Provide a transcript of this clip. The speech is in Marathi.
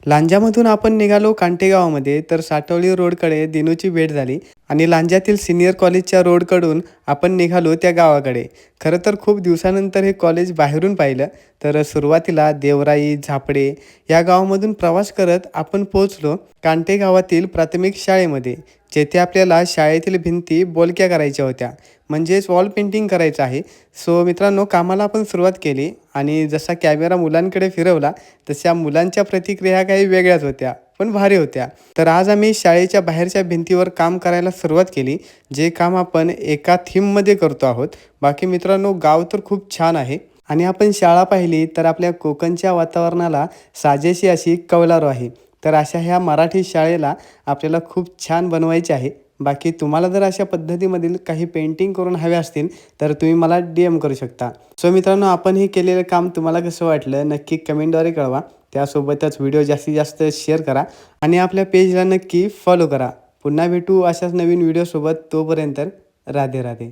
लांजामधून आपण निघालो कांटे गावामध्ये, तर साटवली रोडकडे दिनूची भेट झाली आणि लांजातील सीनियर कॉलेजच्या रोडकडून आपण निघालो त्या गावाकडे. खरं तर खूप दिवसानंतर हे कॉलेज बाहेरून पाहिलं. तर सुरुवातीला देवराई, झापडे या गावामधून प्रवास करत आपण पोहोचलो कांटे गावातील प्राथमिक शाळेमध्ये, जेथे आपल्याला शाळेतील भिंती बोलक्या करायच्या होत्या, म्हणजेच वॉल पेंटिंग करायचं आहे. सो मित्रांनो, कामाला आपण सुरुवात केली आणि जसा कॅमेरा मुलांकडे फिरवला तशा मुलांच्या प्रतिक्रिया काही वेगळ्याच होत्या, पण भारी होत्या. तर आज आम्ही शाळेच्या बाहेरच्या भिंतीवर काम करायला सुरुवात केली, जे काम आपण एका थीममध्ये करतो आहोत. बाकी मित्रांनो, गाव तर खूप छान आहे आणि आपण शाळा पाहिली तर आपल्या कोकणच्या वातावरणाला साजेशी अशी कौलारू आहे. तर अशा ह्या मराठी शाळेला आपल्याला खूप छान बनवायचे आहे. बाकी तुम्हाला जर अशा पद्धतीमधील काही पेंटिंग करून हवे असतील तर तुम्ही मला DM करू शकता. सो मित्रांनो, आपण हे केलेलं काम तुम्हाला कसं वाटलं नक्की कमेंटद्वारे कळवा. त्यासोबतच व्हिडिओ जास्तीत जास्त शेअर करा आणि आपल्या पेजला नक्की फॉलो करा. पुन्हा भेटू अशाच नवीन व्हिडिओसोबत. तोपर्यंत राधे राधे.